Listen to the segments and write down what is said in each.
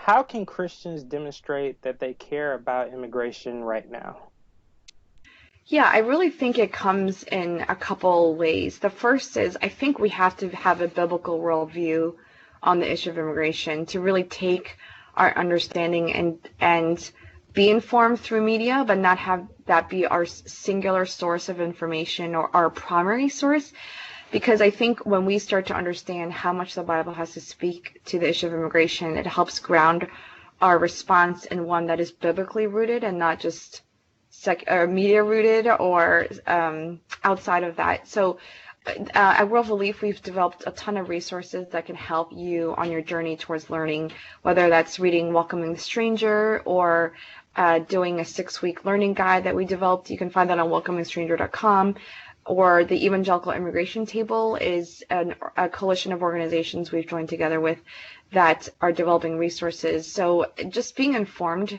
how can Christians demonstrate that they care about immigration right now? Yeah, I really think it comes in a couple ways. The first is I think we have to have a biblical worldview on the issue of immigration to really take our understanding and be informed through media, but not have that be our singular source of information or our primary source. Because I think when we start to understand how much the Bible has to speak to the issue of immigration, it helps ground our response in one that is biblically rooted and not just media rooted or outside of that. So at World Relief, we've developed a ton of resources that can help you on your journey towards learning, whether that's reading Welcoming the Stranger or doing a 6-week learning guide that we developed. You can find that on welcomingstranger.com. Or the Evangelical Immigration Table is a coalition of organizations we've joined together with that are developing resources. So just being informed.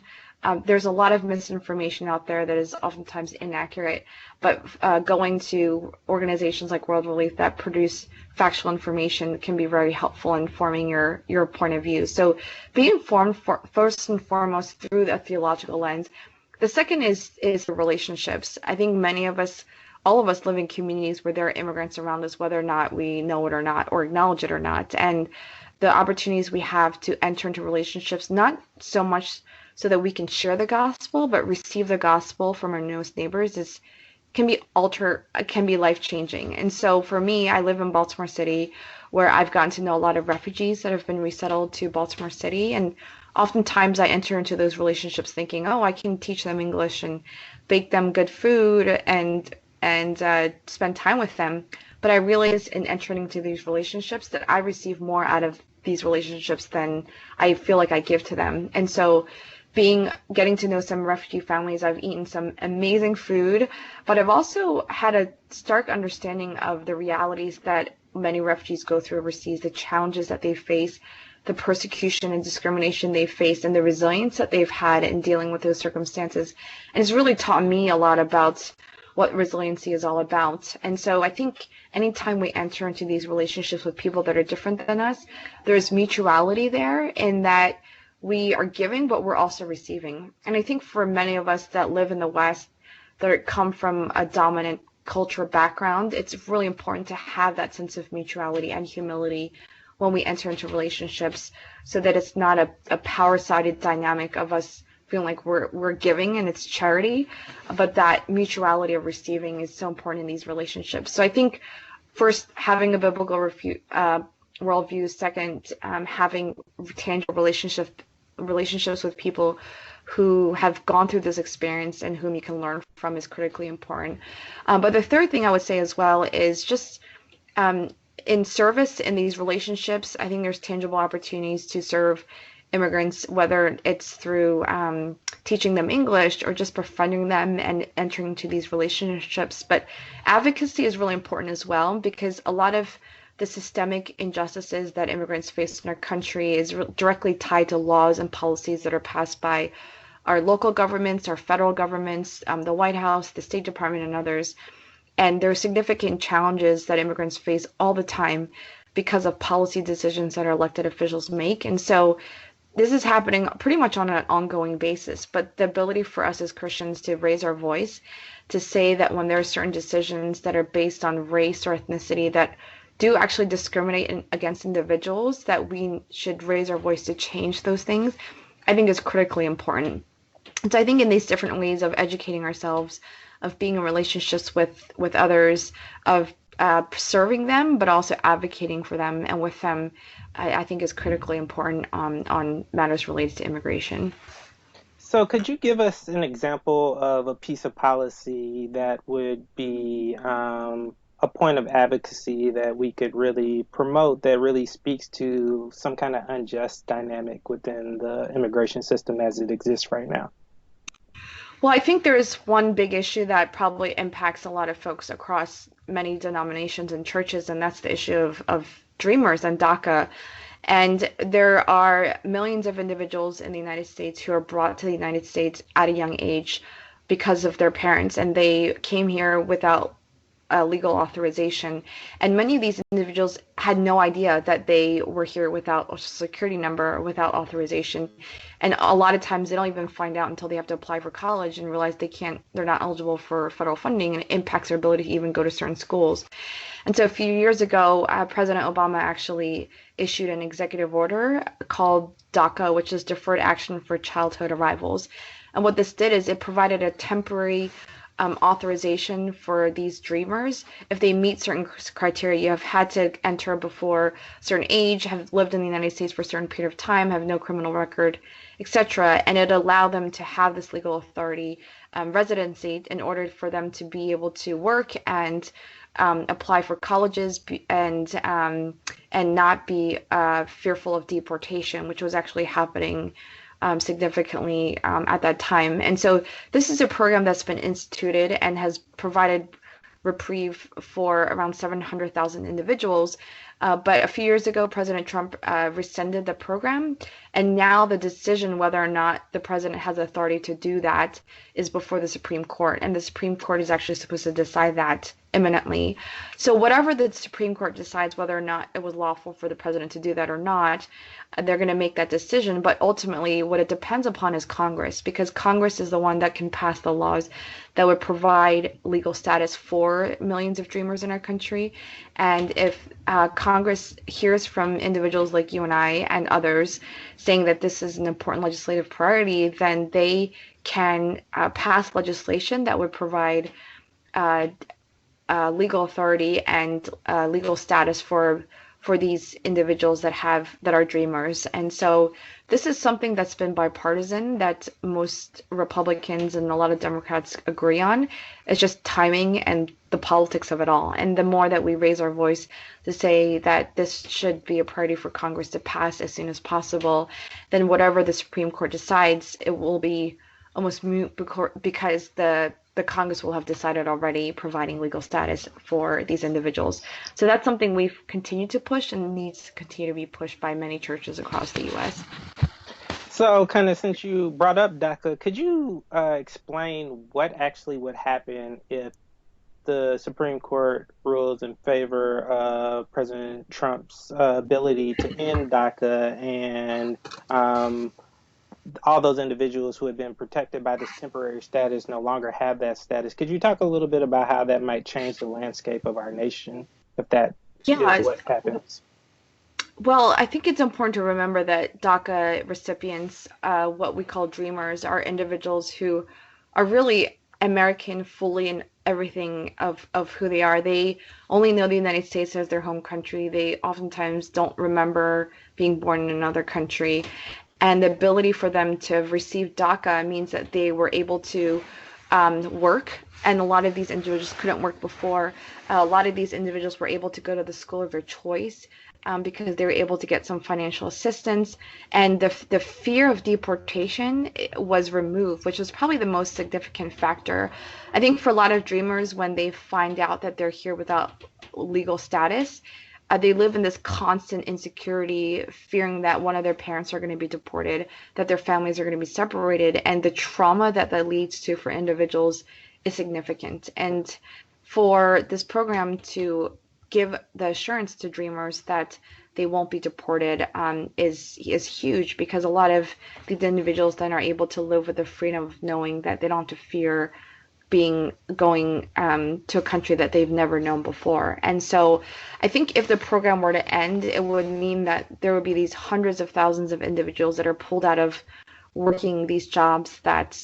There's a lot of misinformation out there that is oftentimes inaccurate, but going to organizations like World Relief that produce factual information can be very helpful in forming your point of view. So be informed first and foremost through the theological lens. The second is relationships. I think many of us, all of us live in communities where there are immigrants around us, whether or not we know it or not, or acknowledge it or not. And the opportunities we have to enter into relationships, not so much so that we can share the gospel, but receive the gospel from our newest neighbors can be life changing. And so for me, I live in Baltimore City, where I've gotten to know a lot of refugees that have been resettled to Baltimore City, and oftentimes I enter into those relationships thinking, oh, I can teach them English and bake them good food and spend time with them. But I realize in entering into these relationships that I receive more out of these relationships than I feel like I give to them. And so getting to know some refugee families, I've eaten some amazing food, but I've also had a stark understanding of the realities that many refugees go through overseas, the challenges that they face, the persecution and discrimination they face, and the resilience that they've had in dealing with those circumstances. And it's really taught me a lot about what resiliency is all about. And so I think anytime we enter into these relationships with people that are different than us, there's mutuality there in that we are giving, but we're also receiving. And I think for many of us that live in the West, that come from a dominant culture background, it's really important to have that sense of mutuality and humility when we enter into relationships, so that it's not a power-sided dynamic of us feeling like we're giving and it's charity, but that mutuality of receiving is so important in these relationships. So I think first, having a biblical worldview. Second, having tangible relationships with people who have gone through this experience and whom you can learn from is critically important. But the third thing I would say as well is just in service in these relationships, I think there's tangible opportunities to serve immigrants, whether it's through teaching them English or just befriending them and entering into these relationships. But advocacy is really important as well, because a lot of the systemic injustices that immigrants face in our country is directly tied to laws and policies that are passed by our local governments, our federal governments, the White House, the State Department, and others. And there are significant challenges that immigrants face all the time because of policy decisions that our elected officials make. And so this is happening pretty much on an ongoing basis. But the ability for us as Christians to raise our voice, to say that when there are certain decisions that are based on race or ethnicity that do actually discriminate against individuals, that we should raise our voice to change those things, I think is critically important. And so I think in these different ways of educating ourselves, of being in relationships with others, of serving them, but also advocating for them and with them, I think is critically important on matters related to immigration. So could you give us an example of a piece of policy that would be a point of advocacy that we could really promote that really speaks to some kind of unjust dynamic within the immigration system as it exists right now? Well, I think there is one big issue that probably impacts a lot of folks across many denominations and churches, and that's the issue of dreamers and DACA. And there are millions of individuals in the United States who are brought to the United States at a young age because of their parents, and they came here without legal authorization. And many of these individuals had no idea that they were here without a social security number or without authorization. And a lot of times they don't even find out until they have to apply for college and realize they're not eligible for federal funding, and it impacts their ability to even go to certain schools. And so a few years ago, President Obama actually issued an executive order called DACA, which is Deferred Action for Childhood Arrivals. And what this did is it provided a temporary authorization for these dreamers. If they meet certain criteria, you have had to enter before a certain age, have lived in the United States for a certain period of time, have no criminal record, etc. And it allowed them to have this legal authority residency in order for them to be able to work and apply for colleges and not be fearful of deportation, which was actually happening significantly at that time. And so this is a program that's been instituted and has provided reprieve for around 700,000 individuals. But a few years ago, President Trump rescinded the program, and now the decision whether or not the president has authority to do that is before the Supreme Court, and the Supreme Court is actually supposed to decide that imminently. So whatever the Supreme Court decides, whether or not it was lawful for the president to do that or not, they're going to make that decision. But ultimately, what it depends upon is Congress, because Congress is the one that can pass the laws that would provide legal status for millions of dreamers in our country. And if Congress hears from individuals like you and I and others saying that this is an important legislative priority, then they can pass legislation that would provide legal authority and legal status for these individuals that are dreamers. And so this is something that's been bipartisan, that most Republicans and a lot of Democrats agree on. It's just timing and the politics of it all. And the more that we raise our voice to say that this should be a priority for Congress to pass as soon as possible, then whatever the Supreme Court decides, it will be almost moot because the Congress will have decided already providing legal status for these individuals. So that's something we've continued to push and needs to continue to be pushed by many churches across the U.S. So, kind of since you brought up DACA, could you explain what actually would happen if the Supreme Court rules in favor of President Trump's ability to end DACA and all those individuals who have been protected by this temporary status no longer have that status? Could you talk a little bit about how that might change the landscape of our nation if that is what happens? Well, I think it's important to remember that DACA recipients, what we call dreamers, are individuals who are really American fully in everything of who they are. They only know the United States as their home country. They oftentimes don't remember being born in another country. And the ability for them to have received DACA means that they were able to work. And a lot of these individuals couldn't work before. A lot of these individuals were able to go to the school of their choice because they were able to get some financial assistance. And the fear of deportation was removed, which was probably the most significant factor. I think for a lot of dreamers, when they find out that they're here without legal status, they live in this constant insecurity, fearing that one of their parents are going to be deported, that their families are going to be separated, and the trauma that leads to for individuals is significant. And for this program to give the assurance to dreamers that they won't be deported is huge, because a lot of these individuals then are able to live with the freedom of knowing that they don't have to fear going to a country that they've never known before. And so I think if the program were to end, it would mean that there would be these hundreds of thousands of individuals that are pulled out of working these jobs that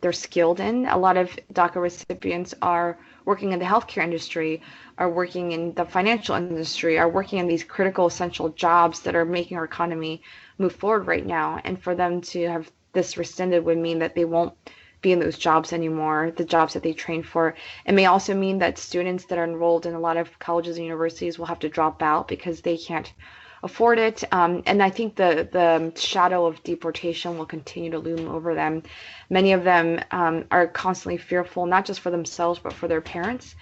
they're skilled in. A lot of DACA recipients are working in the healthcare industry, are working in the financial industry, are working in these critical essential jobs that are making our economy move forward right now. And for them to have this rescinded would mean that they won't be in those jobs anymore, the jobs that they trained for. It may also mean that students that are enrolled in a lot of colleges and universities will have to drop out because they can't afford it. And I think the shadow of deportation will continue to loom over them. Many of them are constantly fearful, not just for themselves, but for their parents,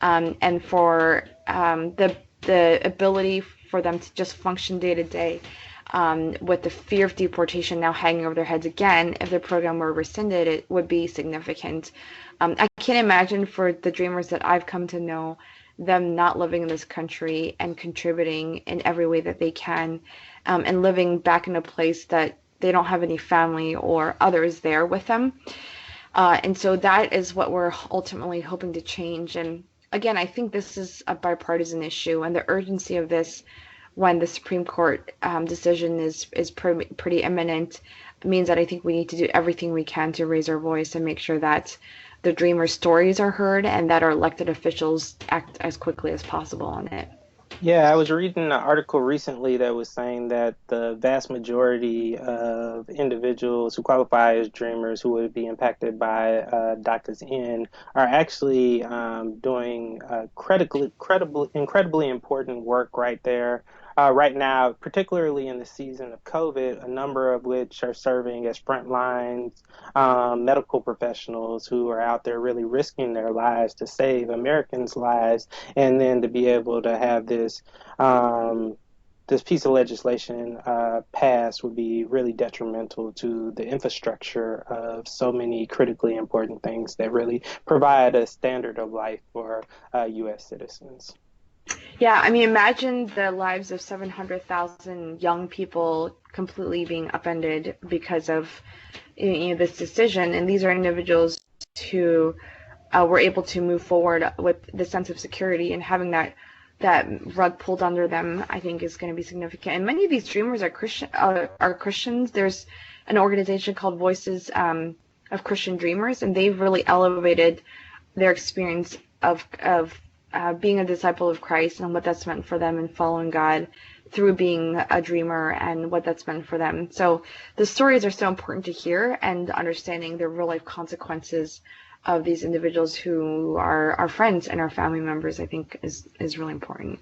and for the ability for them to just function day to day. with the fear of deportation now hanging over their heads again, if the program were rescinded, it would be significant. I can't imagine for the dreamers that I've come to know them not living in this country and contributing in every way that they can, and living back in a place that they don't have any family or others there with them. And so that is what we're ultimately hoping to change. And again, I think this is a bipartisan issue, and the urgency of this when the Supreme Court decision is pretty imminent means that I think we need to do everything we can to raise our voice and make sure that the dreamers' stories are heard and that our elected officials act as quickly as possible on it. Yeah, I was reading an article recently that was saying that the vast majority of individuals who qualify as dreamers who would be impacted by DACA's end are actually doing incredibly important work right there. Right now, particularly in the season of COVID, a number of which are serving as front lines medical professionals who are out there really risking their lives to save Americans' lives, and then to be able to have um, this piece of legislation passed would be really detrimental to the infrastructure of so many critically important things that really provide a standard of life for U.S. citizens. Yeah, I mean, imagine the lives of 700,000 young people completely being upended because of this decision. And these are individuals who were able to move forward with the sense of security, and having that rug pulled under them, I think, is going to be significant. And many of these dreamers are Christians. There's an organization called Voices of Christian Dreamers, and they've really elevated their experience of being a disciple of Christ and what that's meant for them and following God through being a dreamer and what that's meant for them. So the stories are so important to hear, and understanding the real life consequences of these individuals who are our friends and our family members, I think is really important.